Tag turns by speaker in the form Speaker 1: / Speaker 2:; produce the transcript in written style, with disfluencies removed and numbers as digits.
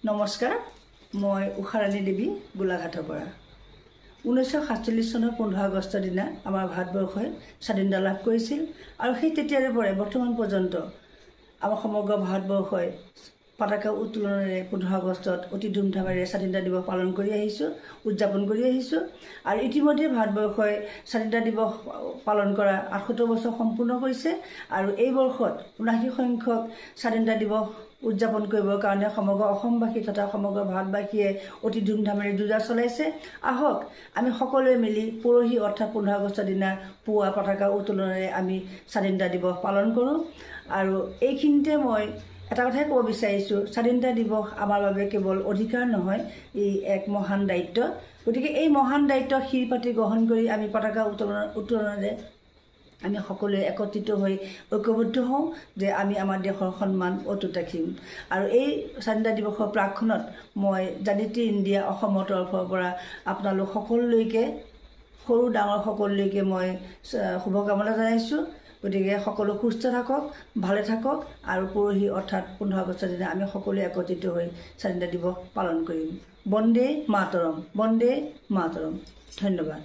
Speaker 1: নমস্কাৰ, মই উষাৰাণী দেৱী গোলাঘাটৰ পৰা। 1947 চনৰ 15 আগষ্টৰ দিনা আমাৰ ভাৰতবৰ্ষই স্বাধীনতা লাভ কৰিছিল আৰু সেই তেতিয়াৰে পৰাই বৰ্তমান পৰ্যন্ত আমাৰ সমগ্ৰ ভাৰতবৰ্ষই পতাকা উত্তোলনেৰে 15 আগষ্টত অতি ধুমধামেৰে স্বাধীনতা দিৱস পালন কৰি আহিছোঁ, উদযাপন কৰি আহিছোঁ। আৰু ইতিমধ্যে ভাৰতবৰ্ষই স্বাধীনতা দিৱস পালন কৰা 78 বছৰ সম্পূৰ্ণ কৰিছে আৰু এই বৰ্ষত 79 সংখ্যক স্বাধীনতা দিৱস উদযাপন কৰিবৰ কাৰণে সমগ্ৰ অসমবাসী তথা সমগ্ৰ ভাৰতবাসীয়ে অতি ধুমধামেৰে যোজা চলাইছে। আহক আমি সকলোৱে মিলি পৰহি অৰ্থাৎ 15 আগষ্টৰ দিনা পুৱা পতাকা উত্তোলনেৰে আমি স্বাধীনতা দিৱস পালন কৰোঁ। আৰু এইখিনিতে মই এটা কথাই ক'ব বিচাৰিছোঁ, স্বাধীনতা দিৱস আমাৰ বাবে কেৱল অধিকাৰ নহয়, ই এক মহান দায়িত্ব। গতিকে এই মহান দায়িত্ব শিৰ পাতি গ্ৰহণ কৰি আমি পতাকা উত্তোলনেৰে আমি সকলোৱে একত্ৰিত হৈ ঐক্যবদ্ধ হওঁ যে আমি আমাৰ দেশৰ সন্মান অটুট ৰাখিম। আৰু এই স্বাধীনতা দিৱসৰ প্ৰাকখনত মই জানিত্ৰী ইণ্ডিয়া অসমৰ তৰফৰ পৰা আপোনালোক সকলোলৈকে, সৰু ডাঙৰ সকলোলৈকে মই শুভকামনা জনাইছোঁ। গতিকে সকলো সুস্থ থাকক, ভালে থাকক আৰু পৰহি অৰ্থাৎ 15 আগষ্টৰ দিনা আমি সকলোৱে একত্ৰিত হৈ স্বাধীনতা দিৱস পালন কৰিম। বন্দে মাতৰম, বন্দে মাতৰম। ধন্যবাদ।